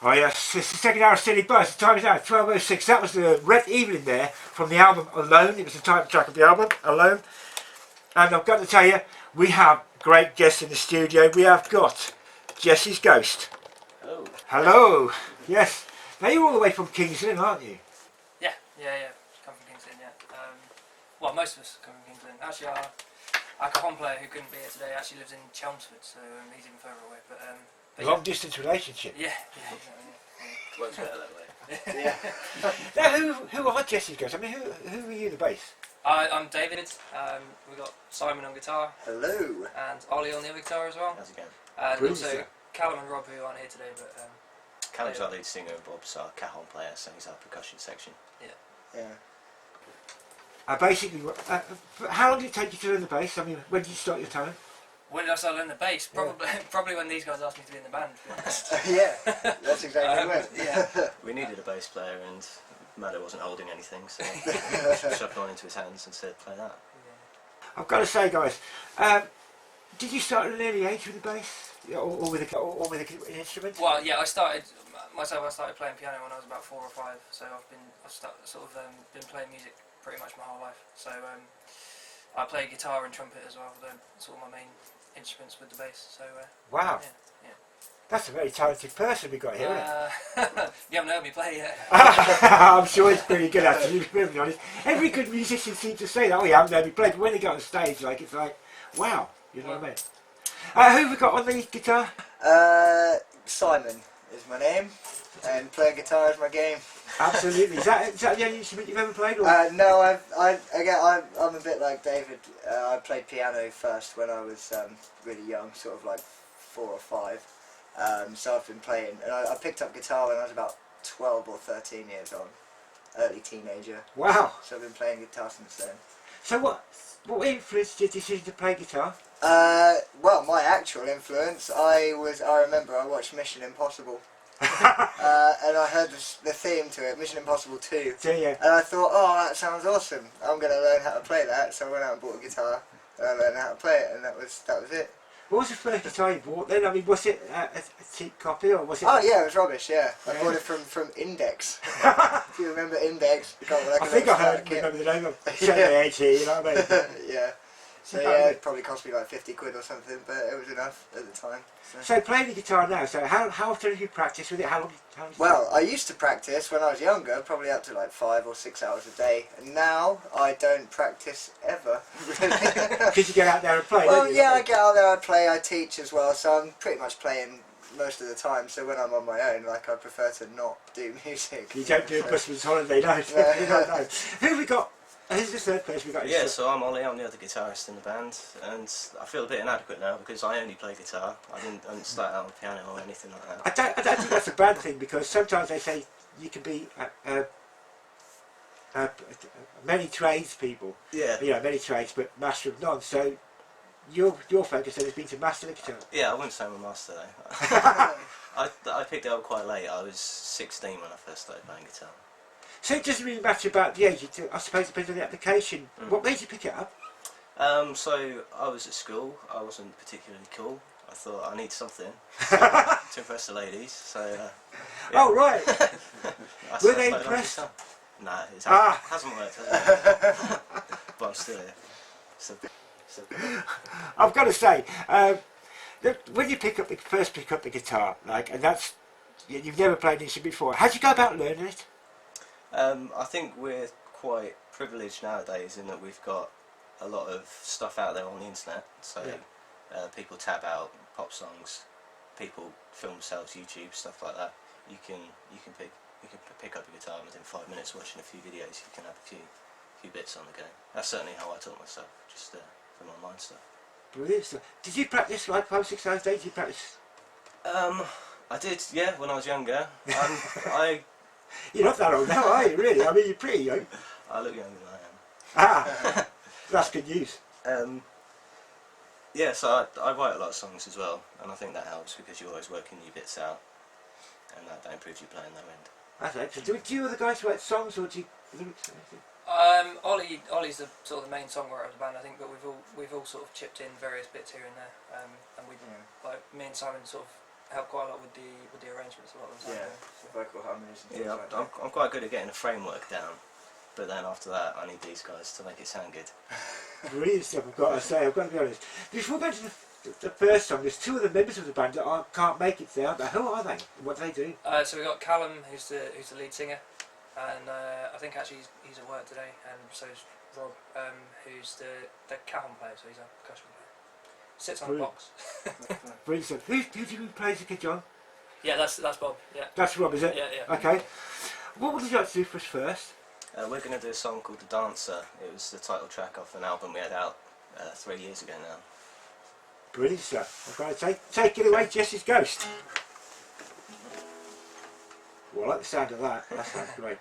Oh yes, it's the second hour of CityBuzz. The time is now 12:06. That was the Red Evening there from the album Alone. It was the title track of the album, Alone. And I've got to tell you, we have great guests in the studio. We have got Jessie's Ghost. Hello. Hello. Yes. Now you're all the way from King's Lynn, aren't you? Yeah. Come from King's Lynn, yeah. Well, most of us come from King's Lynn. Actually, our cajon player who couldn't be here today actually lives in Chelmsford, so he's even further away. But Long distance relationship. Yeah. Works better that way. Yeah. Now, who are Jessie's Ghost? I mean, who are you, the bass? I'm David. We've got Simon on guitar. Hello. And Ollie on the other guitar as well. How's it going? And also Callum and Rob who aren't here today, but Callum's our lead singer and Bob's our cajon player, so he's our percussion section. Yeah. Basically, how long did it take you to learn the bass? I mean, when did you start your time? When did I start learning the bass? Probably when these guys asked me to be in the band, to be honest. Yeah, that's exactly when. Yeah. We needed a bass player and Maddo wasn't holding anything, so shoved one into his hands and said, play that. I've got to say, guys, did you start at an early age with the bass? Or with an instrument? Well, yeah, I started playing piano when I was about 4 or 5, so I've been playing music pretty much my whole life. So I play guitar and trumpet as well. They're sort of my main instruments with the bass. So wow, yeah. That's a very talented person we got here. You haven't heard me play yet. I'm sure it's pretty good actually, to be honest. Every good musician seems to say that, oh, you haven't heard me play, but when they go on stage, it's like, wow, you know what I mean? Who have we got on the guitar? Simon is my name, and playing guitar is my game. Absolutely. Is that the only instrument you've ever played? Or? No, I'm a bit like David. I played piano first when I was really young, sort of like 4 or 5. So I've been playing, and I picked up guitar when I was about 12 or 13 years old, early teenager. Wow. So I've been playing guitar since then. So what influenced your decision to play guitar? Well, my actual influence, I remember I watched Mission Impossible. And I heard the theme to it, Mission Impossible 2. Yeah. And I thought, oh, that sounds awesome. I'm going to learn how to play that. So I went out and bought a guitar, and I learned how to play it, and that was it. What was the first guitar you bought then? I mean, was it a cheap copy or was it? Oh yeah, it was rubbish. Yeah, I bought it from Index. If you remember Index, I think I remember the name of Showing the Age here. You know what I mean? Yeah. So yeah, it probably cost me like 50 quid or something, but it was enough at the time. So playing the guitar now, so how often do you practice with it? How long well, I used to practice when I was younger, probably up to like 5 or 6 hours a day. And now I don't practice ever. Because you get out there and play, well, don't you? yeah, I get out there, I play, I teach as well, so I'm pretty much playing most of the time. So when I'm on my own, I prefer to not do music. You don't do a Christmas holiday, no. No. Who have we got? Who's the third person we got? Yeah, so I'm Ollie, I'm the other guitarist in the band, and I feel a bit inadequate now because I only play guitar. I didn't start out on piano or anything like that. I don't think that's a bad thing, because sometimes they say you can be many trades people. Yeah. You know, many trades, but master of none. So your focus then has been to master the guitar. Yeah, I wouldn't say I'm a master though. I picked it up quite late. I was 16 when I first started playing guitar. So it doesn't really matter about the age, I suppose it depends on the application. What made you pick it up? So I was at school, I wasn't particularly cool. I thought I need something to impress the ladies, so yeah. Oh right! Were they started impressed? No, it hasn't worked, has it? But I'm still here. So. I've got to say, when you first pick up the guitar, and that's, you've never played an instrument before, how do you go about learning it? I think we're quite privileged nowadays in that we've got a lot of stuff out there on the internet. So people tab out pop songs, people film themselves, YouTube, stuff like that. You can pick up a guitar and within 5 minutes watching a few videos you can have a few bits on the go. That's certainly how I taught myself, just from online stuff. Brilliant stuff. Did you practice like 5 or 6 hours a day? Did you practice? I did, yeah, when I was younger. You're not that old now, are you, really? I mean, you're pretty young. I look younger than I am. That's good news. Yeah, so I write a lot of songs as well, and I think that helps because you're always working your bits out, and that improves you playing their end. That's excellent. Do you other guys write songs, or do you lyrics or anything? Ollie's the sort of the main songwriter of the band, I think, but we've all sort of chipped in various bits here and there, and we like me and Simon sort of help quite a lot with the arrangements a lot of the time. Yeah, vocal harmonies and things Yeah, like that. I'm quite good at getting a framework down, but then after that I need these guys to make it sound good. Brilliant stuff, I've got to say, I've got to be honest. Before we go to the first song, there's two of the members of the band that can't make it today, aren't they? Who are they? What do they do? So we've got Callum, who's the lead singer, and I think actually he's at work today, and so is Rob, who's the cajon player, so he's a percussion player. Sits on a Brilliant. box. Brilliant stuff. Who do you play the cajon? Yeah, that's Bob. Yeah. That's Rob, is it? Yeah. Okay. What would you like to do for us first? We're going to do a song called The Dancer. It was the title track off an album we had out 3 years ago now. Brilliant stuff. I've got to take it away, Jessie's Ghost. Well, I like the sound of that. That sounds great.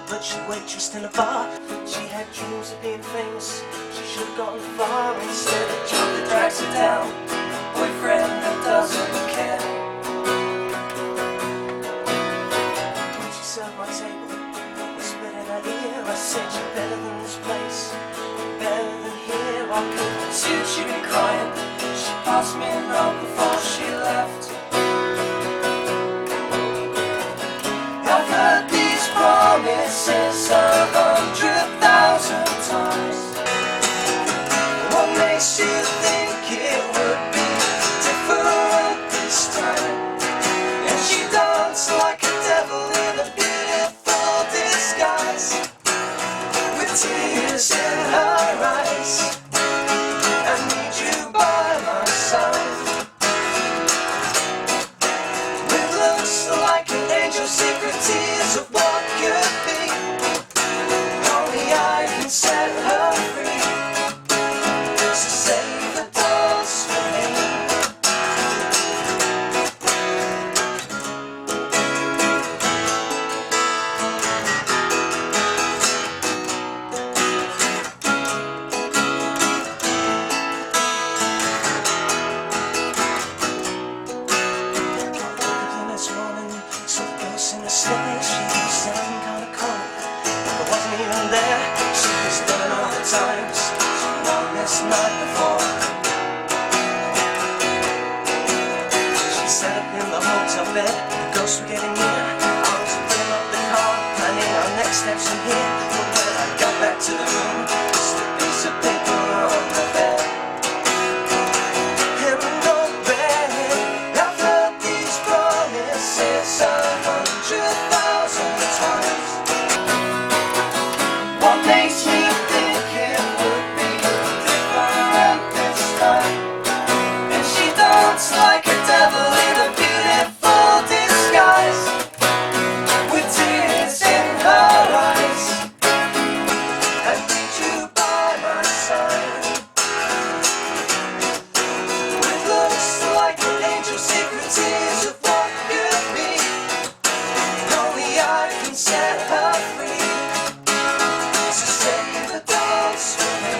But she waitressed in a bar. She had dreams of being famous. She should have gone far. Instead a job that drags her down, a boyfriend that doesn't care. When she served my table, whispered in her ear, I said, you're better than this place, better than here. I couldn't see she'd been crying. She passed me a note before she left. I've heard these promises 100,000 times. What makes you think it would be different this time? And she danced like a devil in a beautiful disguise, with tears in her eyes. I need you by my side, with looks like an angel, secret tears of what could be. Only I can set her free. So save the dance for me. This morning, saw the ghost in the stairs. She was standing kinda cold, I wasn't even there. She was living all the times she won this night before. She sat up in the hotel bed, the ghosts were getting near. I was pulling up the car, planning our next steps from here. But when I got back to the room, just a piece of paper on the bed. And no bed, I've heard these promises 100,000 times. What makes me think it would be different this time? And she danced like a devil in a beautiful disguise, with tears in her eyes. I need you by my side, with looks like an angel, secret tears of what could be. Only I can set her free. So save the dance for me.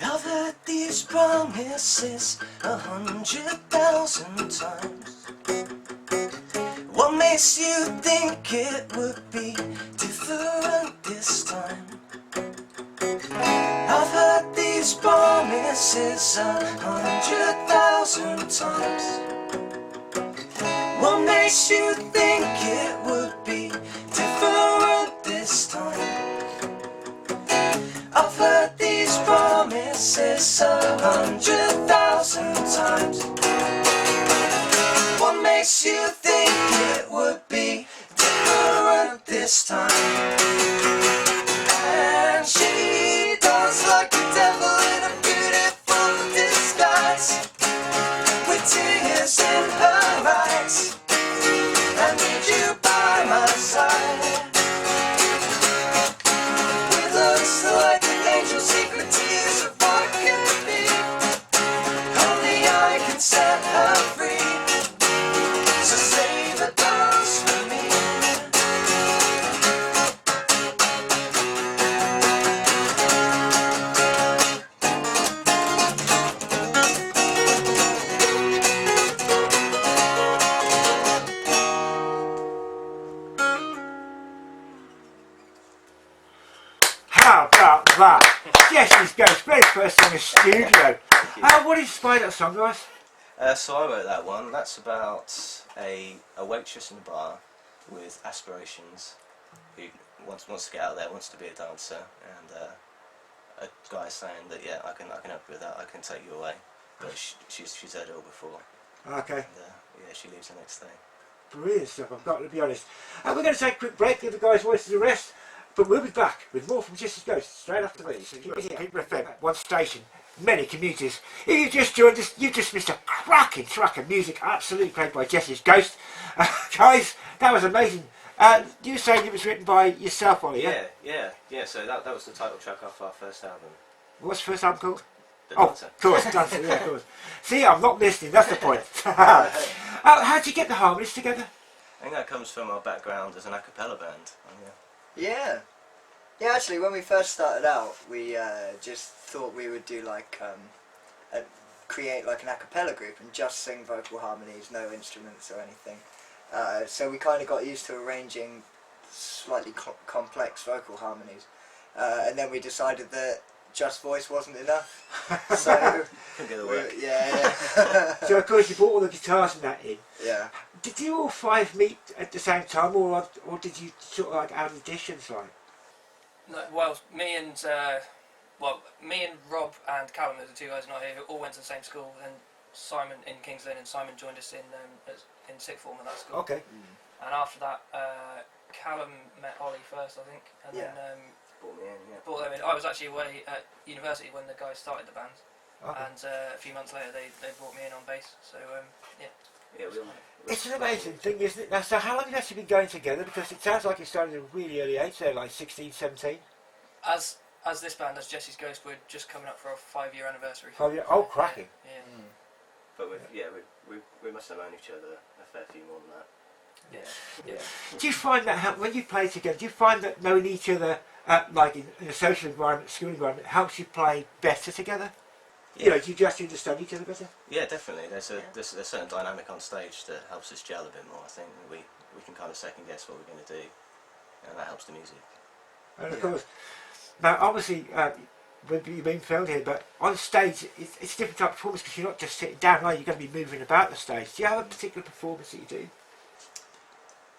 I've heard these promises 100,000 times. What makes you think it would be different this time? I've heard these promises 100,000 times. What makes you think it would be different this time? I've heard these promises 100,000 times. What makes you think it would be different this time? And she danced like a devil How about that? Jessie's Ghost, very first song in studio. What inspired that song, guys? So I wrote that one. That's about a waitress in a bar with aspirations who wants to get out there, wants to be a dancer, and a guy saying that I can help you with that. I can take you away, but she's heard it all before. Okay. And, she leaves the next day. Brilliant stuff, I've got to be honest. We're going to take a quick break, give the guys voices a rest, but we'll be back with more from Jessie's Ghost straight after this. Keep it here, Peterborough FM, one station, many communities. If you just joined us, you just missed a cracking track of music, absolutely played by Jessie's Ghost. Guys, that was amazing. You saying it was written by yourself, Ollie? Yeah. So that was the title track off our first album. What's the first album called? The Dancer. Of course, Dancer, yeah, of course. See, I'm not listening, that's the point. How did you get the harmonies together? I think that comes from our background as an a cappella band. Yeah, actually when we first started out, we just thought we would do like, create like an a cappella group and just sing vocal harmonies, no instruments or anything. So we kind of got used to arranging slightly complex vocal harmonies. And then we decided that just voice wasn't enough. So, Couldn't get the work. yeah. So of course you brought all the guitars and that in. Yeah. Did you all five meet at the same time, or did you sort of like add additions like? No, well, me and Rob and Callum, are the two guys not here, who all went to the same school, and Simon in King's Lynn, and Simon joined us in sixth form at that school. Okay. And after that, Callum met Ollie first, I think, and then brought them in. I was actually away at university when the guys started the band, and a few months later they brought me in on bass. So It's an amazing thing, isn't it? Now, so how long have you actually been going together? Because it sounds like you started at a really early age, so like 16, 17. As this band, as Jessie's Ghost, we're just coming up for our 5-year anniversary. 5 years? Oh, cracking. Yeah. But we must have known each other a fair few more than that. Yeah. Do you find that when you play together, do you find that knowing each other, like in a social environment, school environment, helps you play better together? You know, do you just understand each other better? Yeah, definitely. There's a certain dynamic on stage that helps us gel a bit more. I think we can kind of second guess what we're going to do, and that helps the music. And of course, now obviously you've been filmed here, but on stage it's a different type of performance because you're not just sitting down, are you? You're going to be moving about the stage. Do you have a particular performance that you do?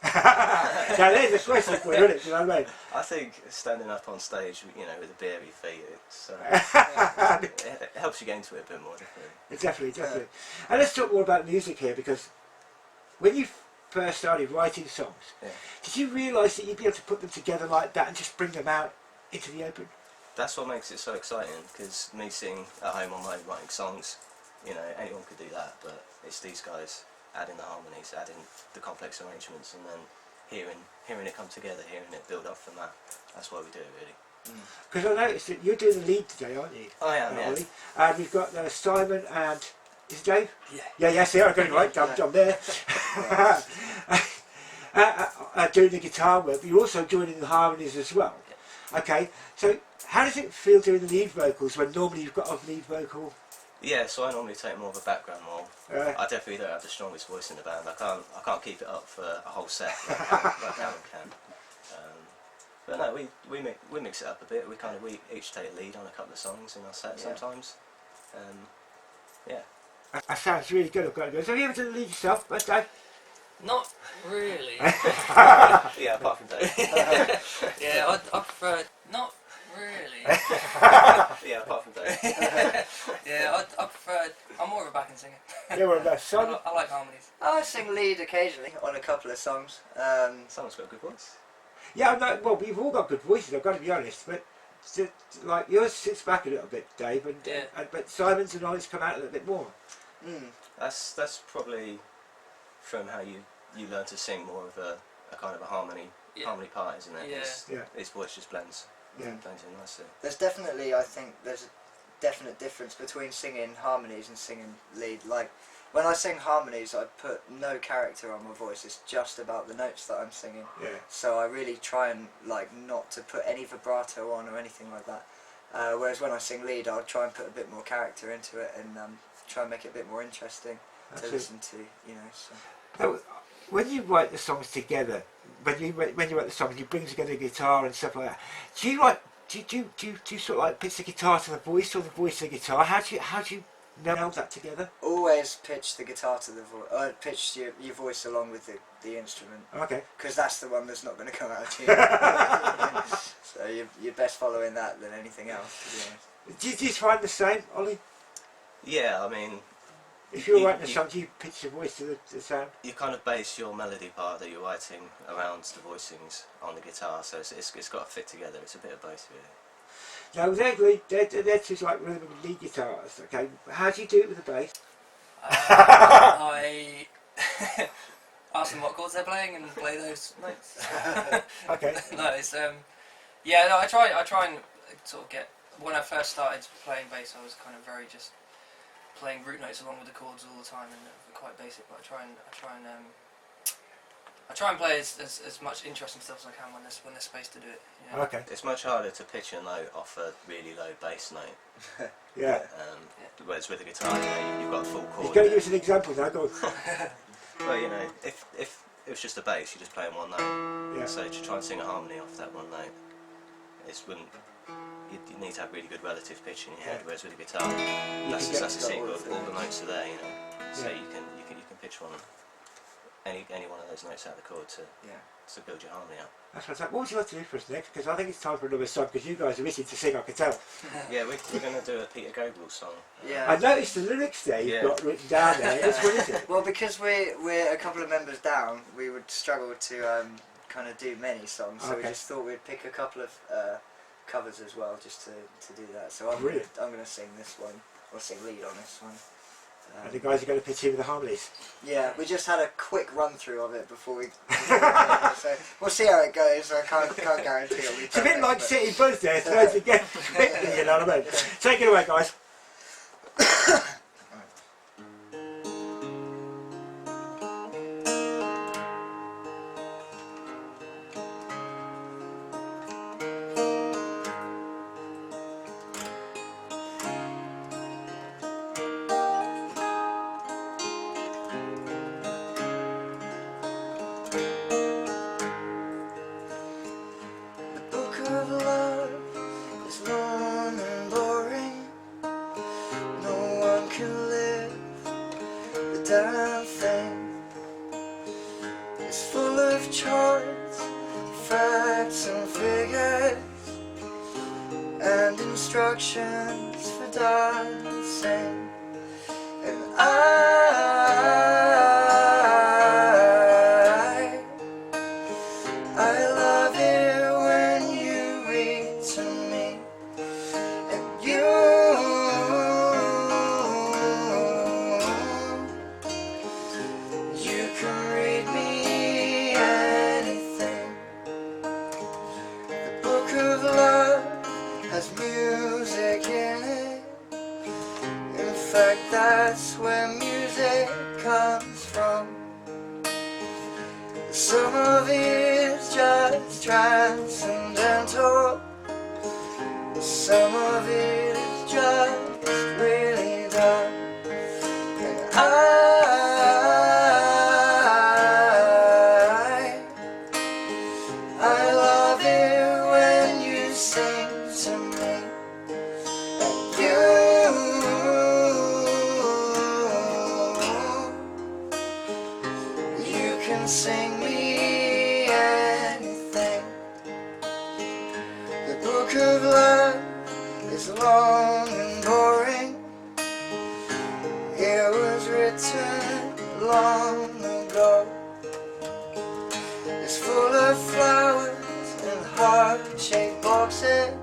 Now there's a question for you, isn't it? Do you know what I mean? I think standing up on stage, with a beer at your feet, it helps you get into it a bit more, definitely. Definitely. And let's talk more about music here, because when you first started writing songs, did you realise that you'd be able to put them together like that and just bring them out into the open? That's what makes it so exciting, because me sitting at home on my own writing songs, anyone could do that, but it's these guys adding the harmonies, adding the complex arrangements, and then hearing it come together, hearing it build up from that. That's why we do it, really. Because I noticed that you're doing the lead today, aren't you? I am, yeah. Ollie? And we've got Simon and... Is it Dave? Yeah. Yeah, see, I got it right, I'm there. Doing the guitar work, but you're also joining the harmonies as well. Yeah. Okay, so how does it feel doing the lead vocals when normally you've got a lead vocal? Yeah, so I normally take more of a background role. I definitely don't have the strongest voice in the band. I can't keep it up for a whole set like Callum can. But no, we mix it up a bit. We each take a lead on a couple of songs in our set sometimes. That sounds really good. I've got to go. So have you ever done the lead yourself, Dave? Not really. Yeah, apart from Dave. Yeah, I prefer not really. Yeah, apart from Dave. Yeah, I prefer. I'm more of a backing singer. Yeah, well, Simon? I like harmonies. I sing lead occasionally on a couple of songs. Someone's got a good voice. Yeah, no, well, we've all got good voices, I've got to be honest, but like yours sits back a little bit, Dave, but Simon's and Ollie's come out a little bit more. That's probably from how you learn to sing more of a kind of a harmony part, isn't it? His voice just blends in nicely. There's definitely, I think, there's a definite difference between singing harmonies and singing lead. Like, when I sing harmonies, I put no character on my voice. It's just about the notes that I'm singing. Yeah. So I really try and not to put any vibrato on or anything like that. Whereas when I sing lead, I'll try and put a bit more character into it and try and make it a bit more interesting to listen to. So. Now, when you write the songs together, when you write the songs, you bring together a guitar and stuff like that. Do you do you sort of like pitch the guitar to the voice or the voice to the guitar? How do you meld that together? Always pitch the guitar to the voice. Pitch your voice along with the instrument. Okay. Because that's the one that's not going to come out of tune. So you're best following that than anything else, to be honest. Do you find the same, Ollie? Yeah, I mean, If you're writing a song, do you pitch your voice to the sound? you kind of base your melody part that you're writing around the voicings on the guitar, so it's got to fit together. It's a bit of both, really. No, they're two like rhythm and lead guitarists. Okay, how do you do it with the bass? I ask them what chords they're playing and play those notes. Okay. No, it's yeah. No, I try and sort of get. When I first started playing bass, I was kind of very just playing root notes along with the chords all the time, and quite basic. But I try and play as much interesting stuff as I can when there's space to do it. You know? Okay. It's much harder to pitch a note off a really low bass note. Yeah. Whereas with a guitar, you've got a full chord. You're going to give us an example now. Go on. Well, if it was just a bass, you're just playing one note. Yeah. So to try and sing a harmony off that one note, you need to have really good relative pitch in your head. Whereas with a guitar, that's a single of all the notes are there, So you can pitch any one of those notes out of the chord to build your harmony up. That's right. What would you like to do for us next? Because I think it's time for another song. Because you guys are missing to sing, I can tell. Yeah, we're going to do a Peter Gabriel song. Yeah. I noticed the lyrics there you've got written down there. What is it? Well, because we're a couple of members down, we would struggle to kind of do many songs. So we just thought we'd pick a couple of covers as well, just to do that. So I'm going to sing this one, or sing lead on this one. And the guys are going to pitch in with the harmonies. Yeah, we just had a quick run through of it before we. So we'll see how it goes. I can't guarantee it'll be It's a bit like CityBuzz there, throws again quickly, you know what I mean? Take it away, guys. Damn thing is full of charts, facts and figures, and instructions for dancing. And I love it when you read to me, and you can read me anything. The book of love has music in it. In fact, that's where music comes from. Some of it's just transcendental. Some of it is just really dumb. And I love it when you sing to me, and you can sing me anything. The book of love is long and boring. It was written long ago. It's full of flowers and heart-shaped boxes,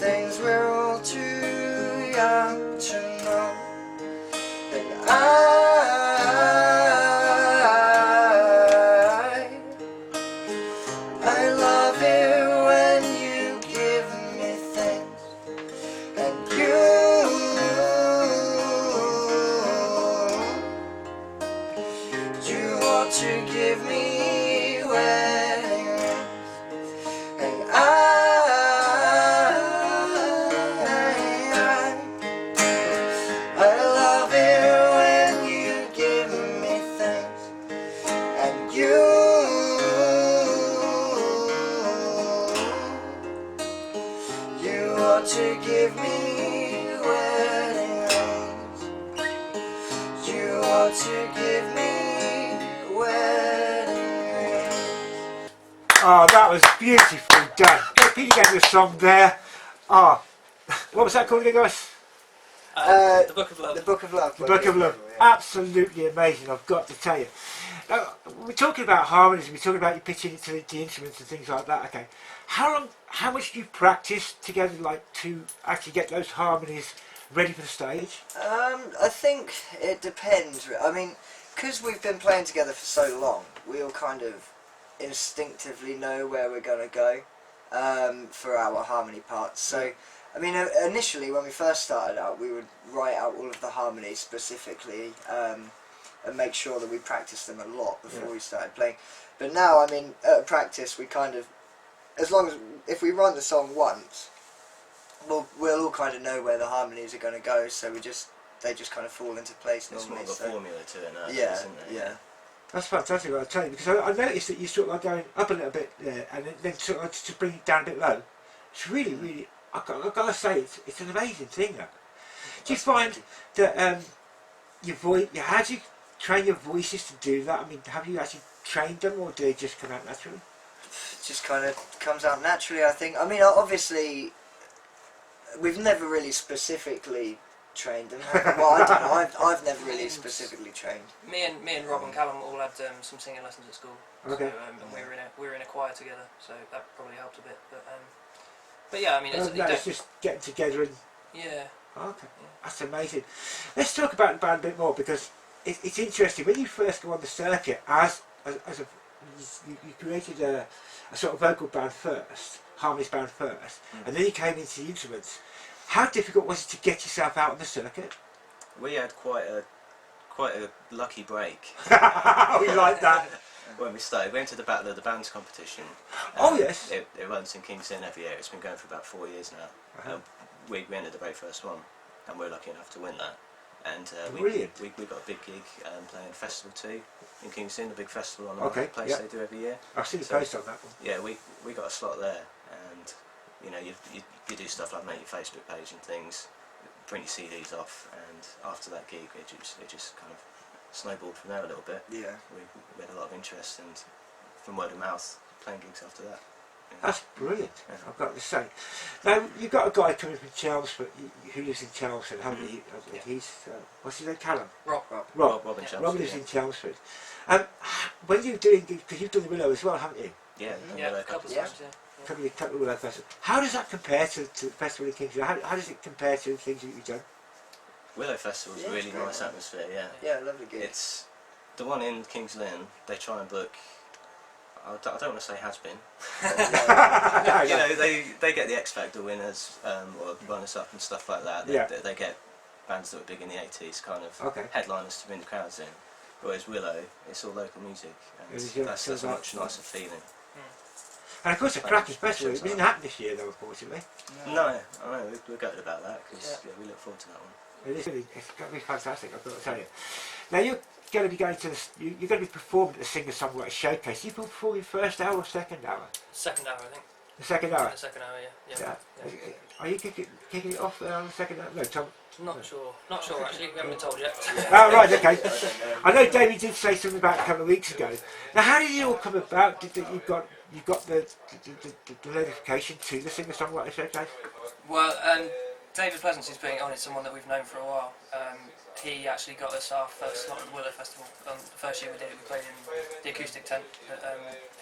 things we're all too young to know. And I love it when you give me things, and you want to give me wedding rings, and to give me wedding rings. You are to give me wedding rings. Oh, that was beautifully done. Peter gave me a song there. Oh, what was that called again, guys? The Book of Love. The Book of Love. The Book of Love. Absolutely amazing, I've got to tell you. Now, we're talking about harmonies, we're talking about you pitching it to the instruments and things like that. Okay, how much do you practice together, like to actually get those harmonies ready for the stage? I think it depends. I mean, because we've been playing together for so long, we all kind of instinctively know where we're going to go for our harmony parts. So, I mean, initially when we first started out, we would write out all of the harmonies specifically and make sure that we practiced them a lot before we started playing. But now, I mean, at practice, we kind of, as long as, if we run the song once, we'll all kind of know where the harmonies are going to go, so they just kind of fall into place normally. It's more of a formula to it now, Yeah, isn't it? yeah. That's fantastic, I'll tell you, because I noticed that you're sort of like going up a little bit there and then sort of like to bring it down a bit low. It's really, really, I've got to say, it's an amazing thing, that. Do you find that your voice, how do you train your voices to do that? I mean, have you actually trained them, or do they just come out naturally? It just kind of comes out naturally, I think. I mean, obviously, we've never really specifically trained them. Well, I don't know. I've never really specifically trained. Me and Rob and Callum all had some singing lessons at school. Okay. So, and we were in a choir together, so that probably helped a bit. But yeah, I mean, It's just getting together and... yeah. Okay, that's amazing. Let's talk about the band a bit more, because it's interesting. When you first go on the circuit, you created a sort of vocal band first, harmonies band first, and then you came into the instruments. How difficult was it to get yourself out on the circuit? We had quite a lucky break. We like that. When we started, we entered the Battle of the Bands competition. Oh yes. It runs in King's Lynn every year. It's been going for about 4 years now. We entered the very first one, and we were lucky enough to win that. And we got a big gig playing Festival 2 in King's Lynn, the big festival on the marketplace they do every year. I've seen the post on that one. Yeah, we got a slot there, and you know, you do stuff like make your Facebook page and things, print your CDs off, and after that gig, it just kind of snowballed from there a little bit. Yeah. We had a lot of interest, and from word of mouth, playing gigs after that. Yeah. That's brilliant, I've got to say. Now, you've got a guy coming from Chelmsford, who lives in Chelmsford, haven't you? He's, what's his name, Callum? Rob in Chelmsford. Rob lives in Chelmsford. When you're doing, because you've done the Willow as well, haven't you? Yeah, a couple of times, yeah. A couple of Willow festivals. How does that compare to the festival in Kingston? How does it compare to the things that you've done? Willow Festival's a really nice atmosphere, yeah. Yeah, lovely gig. It's the one in King's Lynn. They try and book. I don't want to say has been. You know, they get the X Factor winners or runners up and stuff like that. They get bands that were big in the 80s, kind of headliners to bring the crowds in. Whereas Willow, it's all local music, and that's a much nicer feeling. And of course, a cracking festival. It didn't happen this year, though, unfortunately. No, I know, we're gutted about that, because we look forward to that one. It's going to be fantastic, I've got to tell you. Now, you're going to be going to you're going to be performing at the Singer Songwriter Showcase. You perform your first hour or second hour? Second hour, I think. The second hour? The second hour, yeah. Are you kicking it off on the second hour? No, Tom. Not sure actually, we haven't been told yet. Oh, right, okay. I know David did say something about it a couple of weeks ago. Now, how did it all come about? Did you got the notification to the Singer Songwriter Showcase? Well, David Pleasance, who's putting it on, is someone that we've known for a while. He actually got us our first slot at the Willow Festival. The first year we did it, we played in the acoustic tent that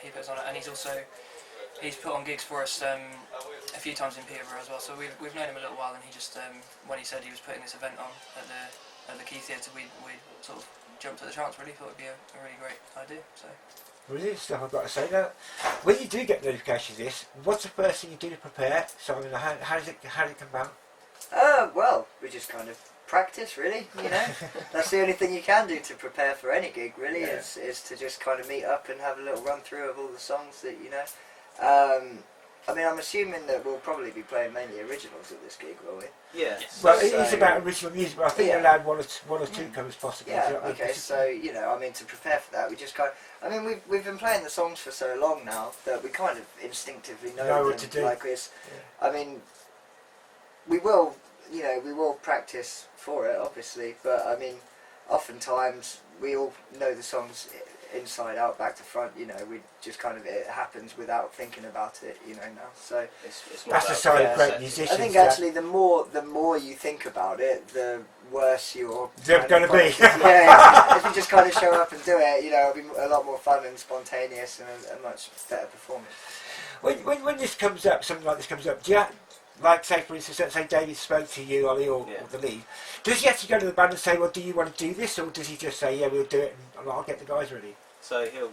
he puts on it, and he's put on gigs for us a few times in Peterborough as well. So we've known him a little while, and he just when he said he was putting this event on at the Key Theatre, we sort of jumped at the chance. Really thought it'd be a really great idea. So. Brilliant stuff, I've got to say. Now, when you do get notifications of this, what's the first thing you do to prepare? So, I mean, how does it come about? Well, we just kind of practice, really, you know. That's the only thing you can do to prepare for any gig, really, is to just kind of meet up and have a little run through of all the songs that you know. I mean, I'm assuming that we'll probably be playing mainly originals at this gig, will we? Yeah. Well, it is about original music, but I think you're allowed one or two covers possibly. Yeah, okay, so, you know, I mean, to prepare for that, we just kind of... I mean, we've been playing the songs for so long now that we kind of instinctively know what them, to do. Like, I mean, we will, we will practice for it, obviously. But I mean, oftentimes we all know the songs inside out, back to front. We just kind of, it happens without thinking about it. Now, so It's That's the sign of great set. musicians. I think actually the more you think about it, the worse you're They're going to be. Yeah, if you just kind of show up and do it, it'll be a lot more fun and spontaneous and a much better performance. When this comes up, something like this comes up, do you, like say for instance, let's say David spoke to you, Ollie, or the lead, does he actually go to the band and say, well, do you want to do this, or does he just say, yeah, we'll do it and I'll get the guys ready? So he'll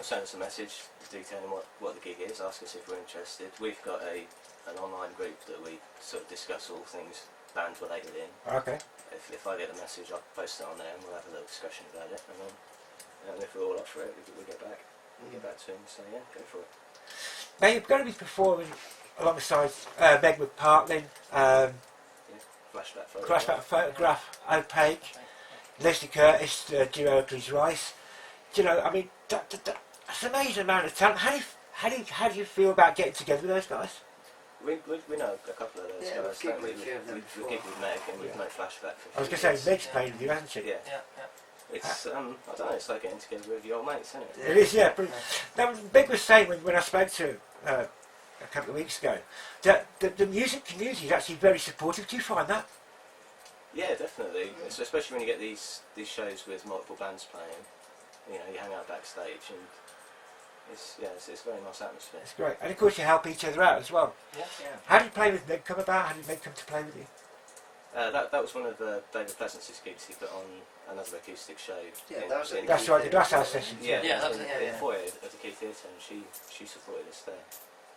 send us a message detailing what the gig is, ask us if we're interested. We've got an online group that we sort of discuss all things band related in. Okay. If I get the message, I'll post it on there and we'll have a little discussion about it. And then if we're all up for it, we get back. We get back to him and say, yeah, go for it. Now you're going to be performing alongside Meg with Parkland, Flashback Photograph, Opaque, Leslie Curtis, duo Oakley's Rice. I mean, that's an amazing amount of talent. How do you feel about getting together with those guys? We know a couple of those guys. We've gigged We with gigged with Meg and we've made Flashback for I was going to say, Meg's played with you, hasn't she? Yeah. Yeah. It's, I don't know, it's like getting together with your old mates, isn't it? It is, yeah. Now, Meg was saying when I spoke to her a couple of weeks ago that the music community is actually very supportive. Do you find that? Yeah, definitely. So especially when you get these shows with multiple bands playing, you hang out backstage and it's a very nice atmosphere. It's great. And of course you help each other out as well. Yeah. How did Play With Meg come about? How did Meg come to play with you? That was one of David Pleasance's gigs. He put on another acoustic show. Yeah, that was That's right, the Glasshouse sessions. Yeah, that was in it, the foyer of the Key Theatre, and she supported us there.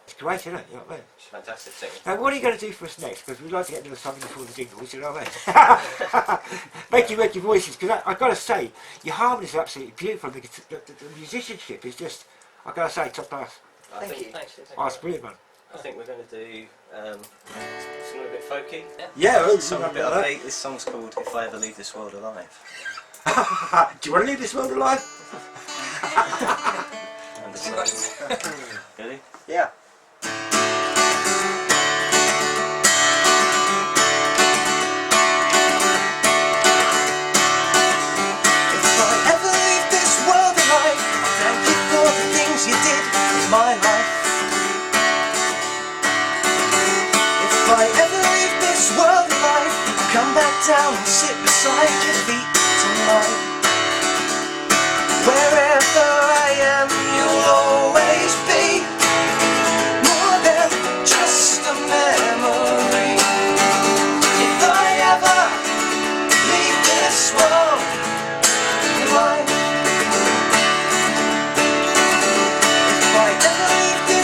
It's great, isn't it? You know what I mean? She's fantastic singer. Now, what are you going to do for us next? Because we'd like to get another song before the jingles, you know what I mean? make your voices, because I've got to say, your harmonies are absolutely beautiful. The musicianship is just, I've got to say, top class. Thank you. Thanks. Oh, it's brilliant, man. I think we're going to do something a bit folky. Yeah, Something a bit upbeat. This song's called If I Ever Leave This World Alive. Do you want to leave this world alive? And the song. Ready? Yeah. You did in my life. If I ever leave this world alive, come back down and sit beside your feet tonight. Wherever I am, you'll always be more than just a memory. If I ever leave this world alive, if I ever leave this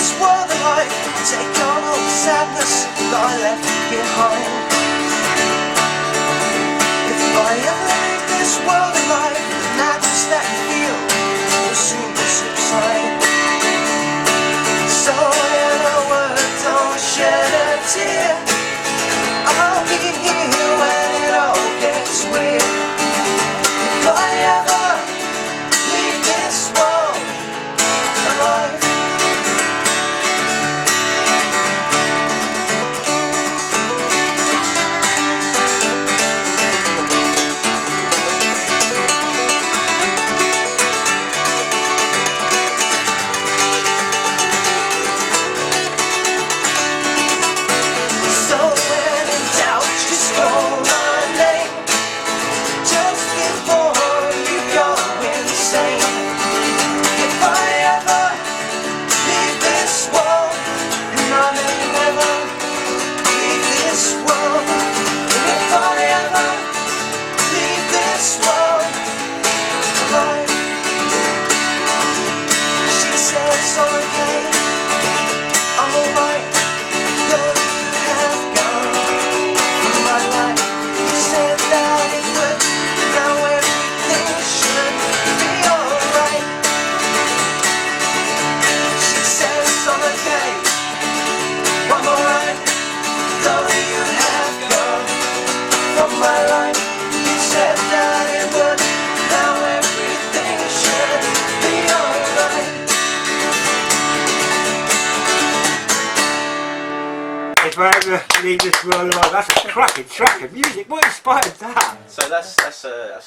if I ever leave this world alive. That's a cracking track of music. What inspired that? So that's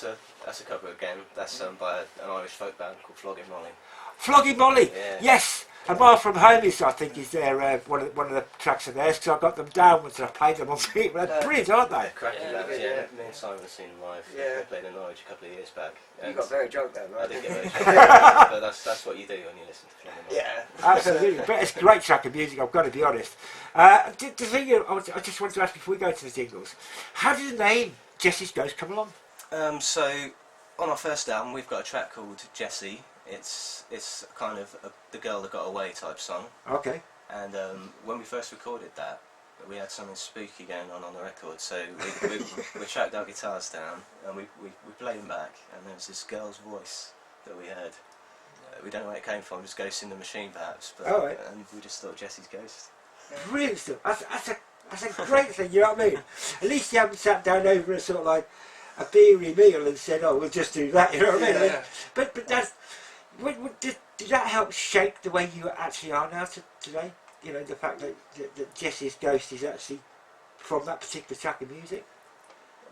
a cover again. That's by an Irish folk band called Flogging Molly. Flogging Molly. Yeah. Yes. A Mile From Home is, I think, is their one of the tracks of theirs, because I got them down once I played them on beat. Well, they're brilliant, aren't they? Cracking Yeah, bands. yeah. Yeah, me and Simon have seen them live. Yeah. They played in Norwich a couple of years back. You and got very drunk then, I right? did get very drunk, but that's what you do when you listen to Flogging Molly. Yeah. Absolutely. But it's a great track of music, I've got to be honest. The thing I just wanted to ask before we go to the jingles, how did the name Jessie's Ghost come along? So on our first album, we've got a track called Jessie. It's kind of the girl that got away type song. Okay. And when we first recorded that, we had something spooky going on the record. So we tracked our guitars down and we played them back, and there was this girl's voice that we heard. We don't know where it came from, just Ghost in the Machine perhaps. But, Oh, right. And we just thought Jessie's Ghost. Brilliant stuff. That's a great thing, you know what I mean? At least you haven't sat down over a sort of like a beery meal and said, oh, we'll just do that, you know what I mean? Yeah. But that's, did that help shape the way you actually are now today? You know, the fact that Jessie's Ghost is actually from that particular track of music?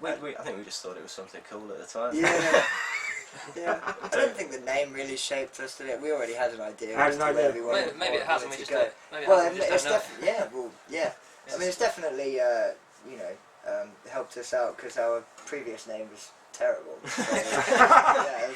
I think we just thought it was something cool at the time. Yeah. Yeah. I don't think the name really shaped us, did it? We already had an idea. Had as an to idea. where we wanted, Maybe it has, and we to just go. don't. Maybe Well, it has, we it's just don't know. definitely, yeah, well, yeah. I mean, it's definitely, you know, helped us out because our previous name was terrible. So, yeah,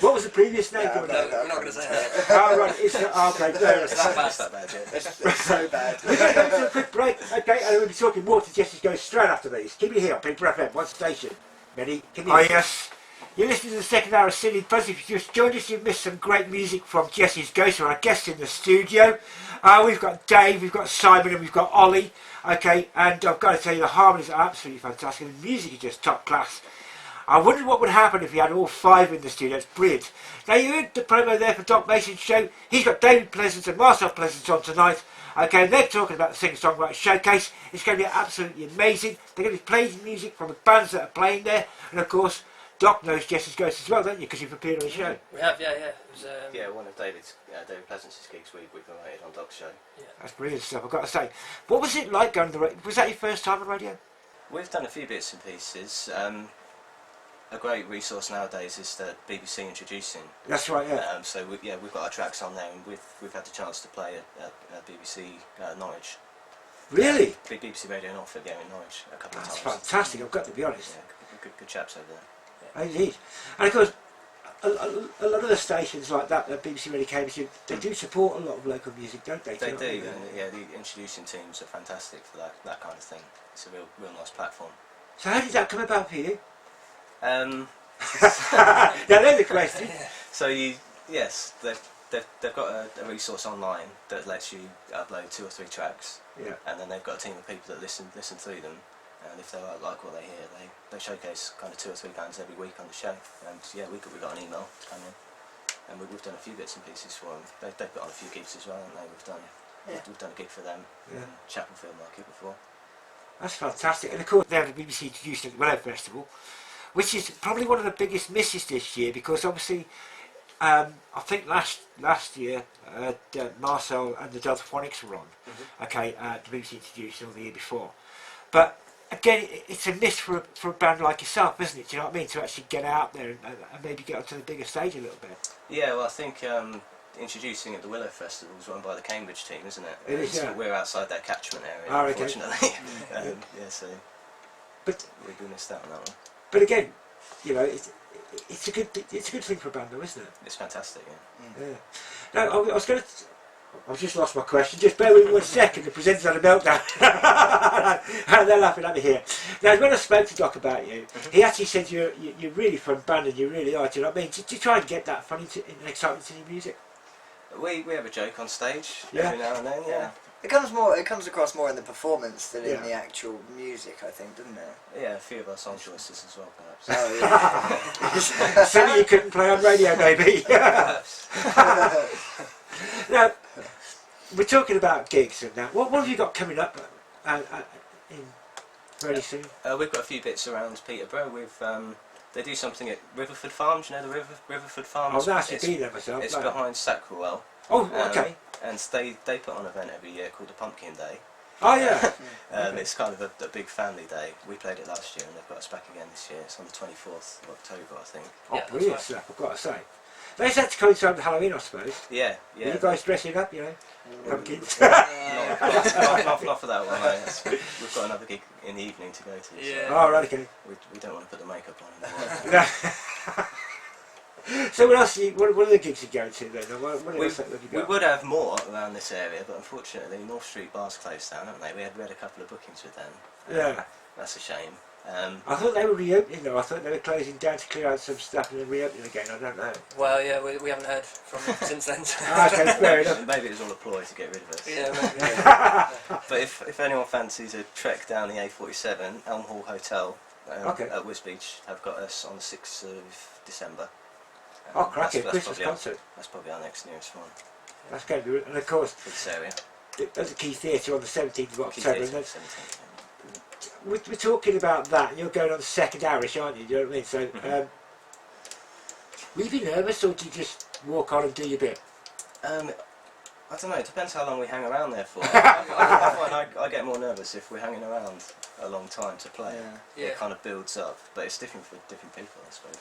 What was the previous name? Yeah, for No, it? we're not going to say that. Oh, right, it's okay, fair enough. That's that bad, yeah. it's so bad. We're going to go to a quick break, okay, and we'll be talking more to Jessie's Ghost straight after these. Keep it here on Peterborough FM, one station. Ready? Oh yes. You're listening to the second hour of CityBuzz. If you just joined us, you've missed some great music from Jessie's Ghost, who are our guests in the studio. We've got Dave, we've got Simon, and we've got Ollie. Okay, and I've got to tell you, the harmonies are absolutely fantastic. The music is just top class. I wondered what would happen if we had all five in the studio. It's brilliant. Now, you heard the promo there for Doc Mason's show. He's got David Pleasance and Marcel Pleasance on tonight. Okay, and they're talking about the Singer Songwriter Showcase. It's going to be absolutely amazing. They're going to be playing music from the bands that are playing there. And of course, Doc knows Jessie's Ghost as well, don't you? Because you've appeared on the show. We have, yeah. It was, Yeah, one of David Pleasance's gigs we promoted on Doc's show. That's brilliant stuff, I've got to say. What was it like going to the radio? Was that your first time on radio? We've done a few bits and pieces. A great resource nowadays is the BBC Introducing. That's right, yeah. So we've got our tracks on there, and we've had the chance to play at BBC Norwich. Really? Big BBC Radio Norfolk there in Norwich a couple of That's times. fantastic, I've got to be honest. Yeah, good chaps over there. Indeed. And of course, a lot of the stations like that BBC Radio Cambridge, they do support a lot of local music, don't they? They You know do, what I mean? and yeah, the introducing teams are fantastic for that kind of thing. It's a real nice platform. So how did that come about for you? Um, Now, there's the question. so they've got a resource online that lets you upload 2 or 3 tracks, Yeah. and then they've got a team of people that listen through them, and if they like what they hear, they showcase kind of 2 or 3 bands every week on the show. And yeah, we got an email to come in, and we've done a few bits and pieces for them. They've put on a few gigs as well, haven't they? We've done a gig for them in Chapelfield Market before. That's fantastic. And of course, they have the BBC introduced at the Willow Festival, which is probably one of the biggest misses this year, because obviously, I think last year, Marcel and the Deltaphonics were on, okay, the BBC introduced or the year before. But again, it's a miss for a band like yourself, isn't it? Do you know what I mean? To actually get out there and maybe get onto the bigger stage a little bit. Yeah, well, I think introducing at the Willow Festival was run by the Cambridge team, isn't it? It is, So yeah. we're outside their catchment area, Oh, okay. unfortunately. Yeah, so But we missed out on that one. But again, you know, it's a good thing for a band, though, isn't it? It's fantastic, yeah. Yeah. Now, I was going to. I've just lost my question. Just bear with me 1 second. The presenter's had a meltdown. And they're laughing at me here. Now, when I spoke to Doc about you, he actually said you're really fun band, and you really are. Do you know what I mean? Do you try and get that fun and excitement in your music? We have a joke on stage Yeah. every now and then, yeah. It comes across more in the performance than in the actual music, I think, doesn't it? Yeah, a few of our song choices as well, perhaps. Oh yeah. Something you couldn't play on radio, maybe. Perhaps. Now, we're talking about gigs and that. What have you got coming up in very soon? We've got a few bits around Peterborough. They do something at Riverford Farms. You know the Riverford Farms? I've actually been there myself. It's no. behind Sacrowell. Oh, okay. And they put on an event every year called the Pumpkin Day. Oh yeah. It's kind of a big family day. We played it last year and they've got us back again this year. It's on the 24th of October, I think. Oh, Yeah, brilliant that's right. stuff, I've got to say. They said to coincide with Halloween, I suppose. Yeah, Are yeah. you guys dressing up, you know? Pumpkins. Not for that one. No. We've got another gig in the evening to go to. So Yeah. Oh, right, okay. we don't want to put the makeup on anymore. No. So what else? What are the gigs you go to then? What else have you We got? would have more around this area, but unfortunately North Street Bar's closed down, haven't they? We had a couple of bookings with them. Yeah. That's a shame. I thought they were reopening though. I thought they were closing down to clear out some stuff and then reopening again. I don't know. Well, yeah, we haven't heard from them since then. So. Okay, fair enough. Maybe it was all a ploy to get rid of us. Yeah, maybe. But if anyone fancies a trek down the A47, Elm Hall Hotel Okay. at Wisbeach have got us on the 6th of December. Oh, cracking, that's Christmas probably concert. That's probably our next nearest one That's going to be, and of course, for this area. there's a Key Theatre on the 17th of Key October. Theatre, And that's, 17th. we're talking about that, and you're going on the second hourish, aren't you? Do you know what I mean? So, will you be nervous, or do you just walk on and do your bit? I don't know, it depends how long we hang around there for. I find I get more nervous if we're hanging around a long time to play. Yeah. It kind of builds up, but it's different for different people, I suppose.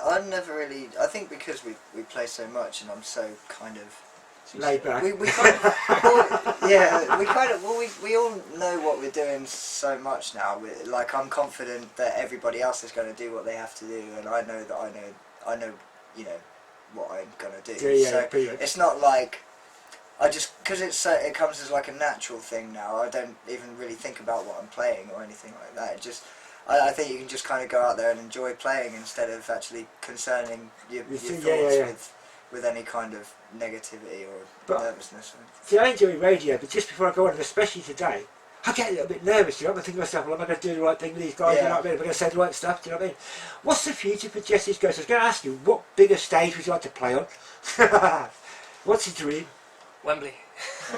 I've never really. I think because we play so much, and I'm so kind of. Laid back. We kind of. Well, yeah, we kind of. Well, we all know what we're doing so much now. Like I'm confident that everybody else is going to do what they have to do, and I know that I know, you know, what I'm going to do. Yeah, so pretty much. it's not like. I just because it comes as like a natural thing now. I don't even really think about what I'm playing or anything like that. It just I think you can just kind of go out there and enjoy playing instead of actually concerning your thoughts with any kind of negativity or nervousness. See, I enjoy radio, but just before I go on, and especially today, I get a little bit nervous. You know, I think to myself, well, am I going to do the right thing with these guys? You know what I mean? Am I going to say the right stuff? Do you know what I mean? What's the future for Jessie's Ghost? I was going to ask you, what bigger stage would you like to play on? What's your dream? Wembley.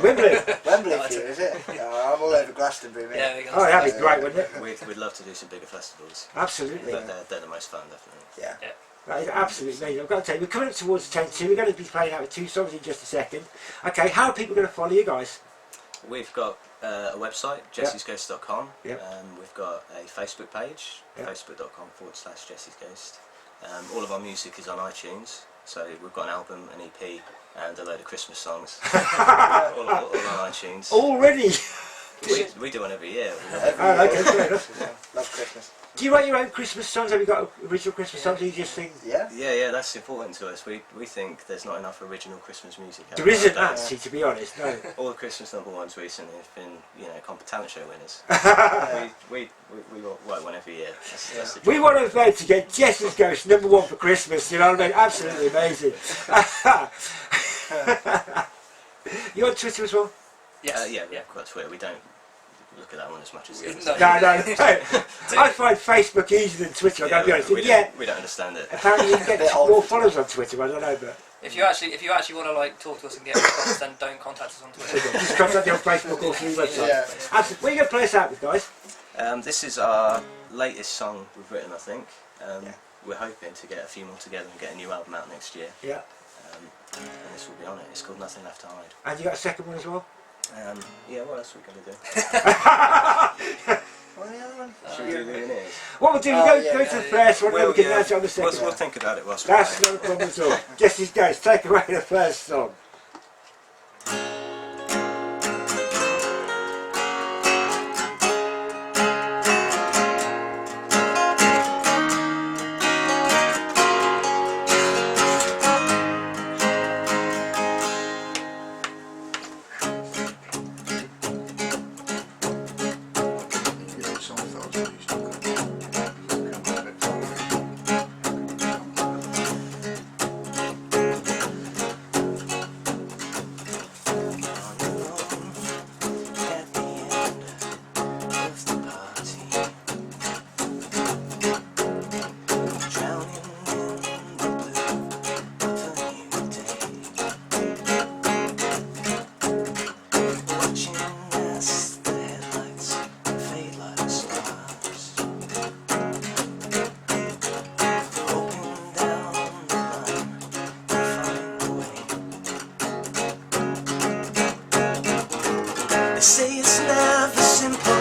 Wembley. Wembley for you, is it? I'm all over Glastonbury, mate. Yeah, Oh, that'd be great, wouldn't it? We'd love to do some bigger festivals. Absolutely. But they're the most fun, definitely. Yeah. That is absolutely amazing. I've got to tell you, we're coming up towards 10-2. We're going to be playing out with 2 songs in just a second. Okay, how are people going to follow you guys? We've got a website, jessiesghost.com. Yep. We've got a Facebook page, Yep. facebook.com/jessiesghost. All of our music is on iTunes. So we've got an album, an EP, and a load of Christmas songs. all on iTunes. Already? We do one every year. Oh, okay, fair enough. Yeah, love Christmas. Do you write your own Christmas songs? Have you got original Christmas songs? Or you just sing? Yeah. Yeah, that's important to us. We think there's not enough original Christmas music out There isn't nowadays. actually, to be honest. No. All the Christmas number ones recently have been, talent show winners. we write one every year. That's the We want to vote to get Jessie's Ghost #1 for Christmas. You know what I mean? Absolutely amazing. You on Twitter as well? Yes. yeah, we've got Twitter. We don't look at that one as much as the others. No. No. I find Facebook easier than Twitter. I gotta be honest. we don't understand it. Apparently you can get Bit old. more followers on Twitter. I don't know, but If you actually want to like talk to us and get a response, then don't contact us on Twitter. just contact me on Facebook or through the website. Yeah. Absolutely. What are you going to play us out with, guys? This is our latest song we've written, I think. Yeah. We're hoping to get a few more together and get a new album out next year. Yeah. And this will be on it. It's called Nothing Left to Hide. And you got a second one as well? Yeah, what else are we going to do? What the other one? Should we do the Lumineers? What we'll do, go to the first one, then we can announce it on the second We'll one. think about it whilst we're That's playing. not a problem at all. Jessie's Ghost, take away the first song. Say it's never simple.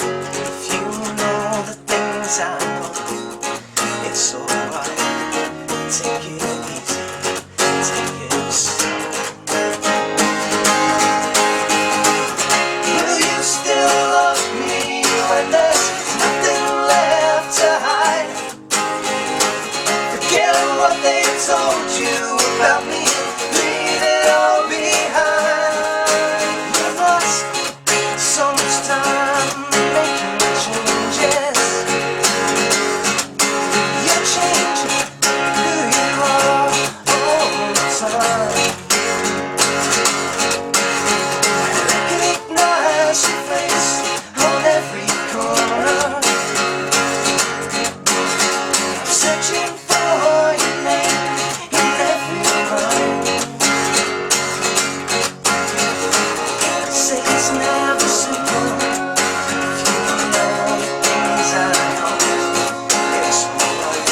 If you know the things I know, it's alright. Take it easy, take it slow. Will you still love me when there's nothing left to hide? Forget what they told you about me, leave it all behind. You've lost so much time making changes. You're changing who you are all the time. Recognize your face on every corner. I'm searching for your name in every line. Say it's never simple. If you know the things I know, it's alright.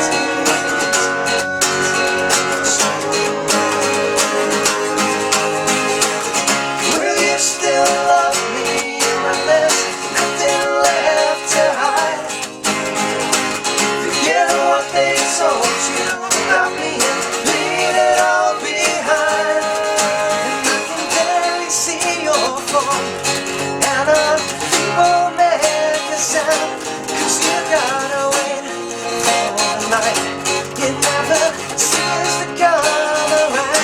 Take it easy. Will you still love me when there's nothing left to hide? Forget what they told you about me and leave it all behind. And I can barely see your form, and our feet won't make a sound, 'cause you gotta wait for the night. It never seems to come around.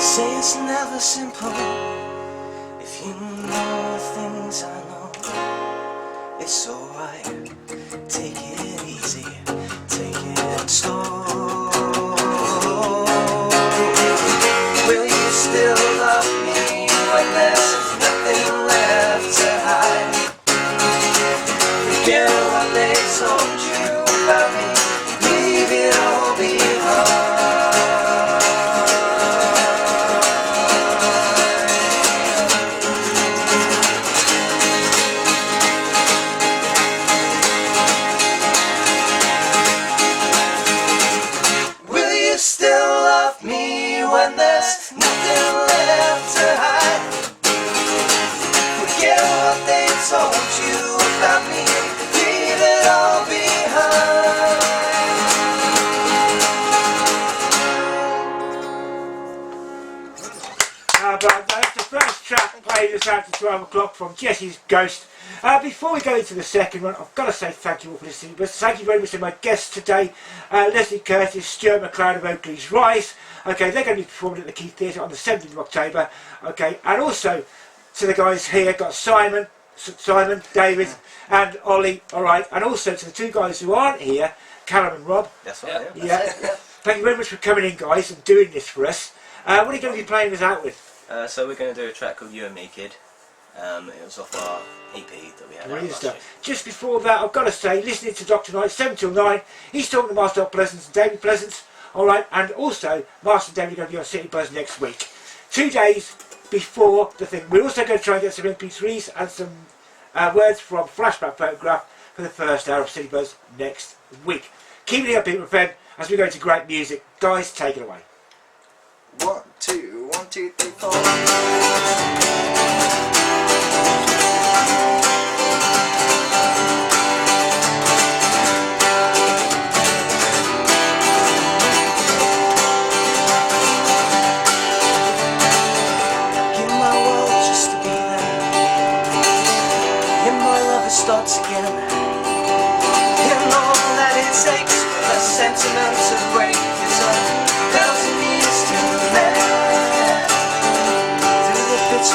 Say it's never simple. If you know the things I know, it's alright. Take it easy, take it slow. Will you still love me when there's nothing left to hide? Forget what they told you about me, leave it all behind. Will you still love me when there's nothing left to hide? Forget what they told you about me, leave it all behind. But that's the first track played us out to 12 o'clock from Jessie's Ghost. Before we go into the second one, I've got to say thank you all for listening. But thank you very much to my guests today, Leslie Curtis, Stuart McLeod of Oakley's Rise. Okay, they're going to be performing at the Key Theatre on the 17th of October. Okay, and also to the guys here, got Simon, David, and Ollie. All right, and also to the two guys who aren't here, Callum and Rob. That's right. Yeah. Thank you very much for coming in, guys, and doing this for us. What are you going to be playing us out with? So we're going to do a track called You and Me Kid. It was off our EP that we had out Brilliant last stuff. week. Just before that, I've got to say, listening to Dr. Knight 7 till 9, he's talking to Master Pleasance and David Pleasance, alright, and also Master and David are going to be on CityBuzz next week. 2 days before the thing. We're also going to try and get some MP3s and some words from Flashback Photograph for the first hour of CityBuzz next week. Keep it up, people, friend, as we go into great music. Guys, take it away. 1, 2, 1, 2, 3, 4. Give my world just to be there. Give my love, it starts again. And all that it takes for the sentiment to break is 1,000 years to mend. Through the pits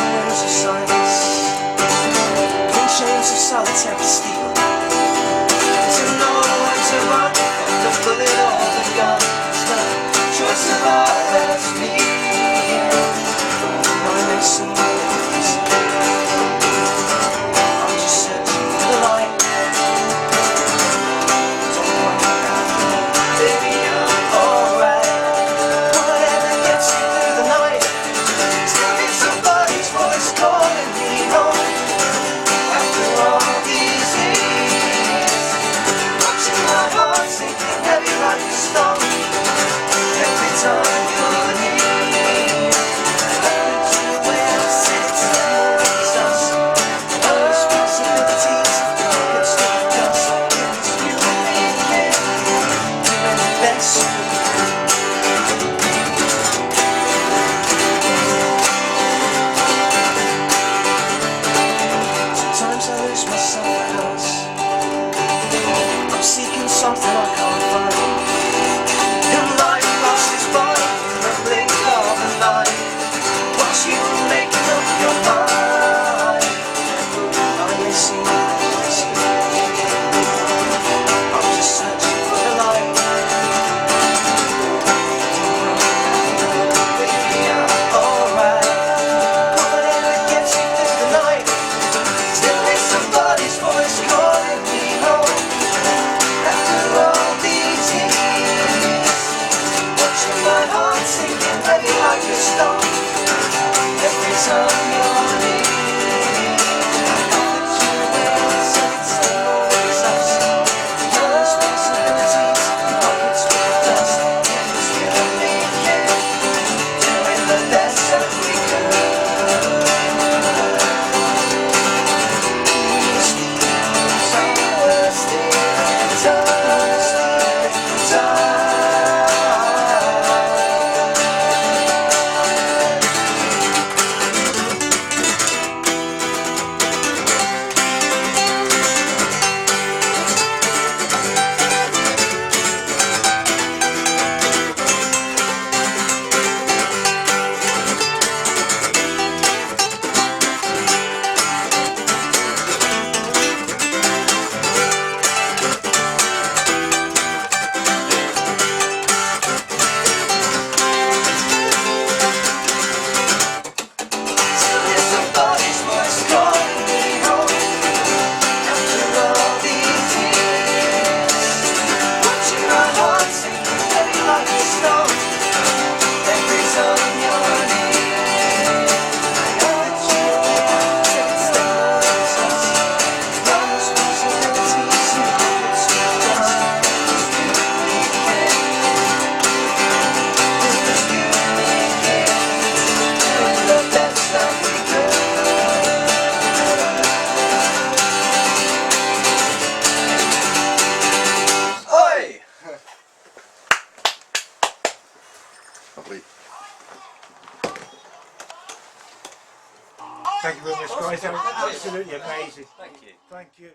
Thank you very much, guys. That was absolutely amazing. Thank you. Thank you.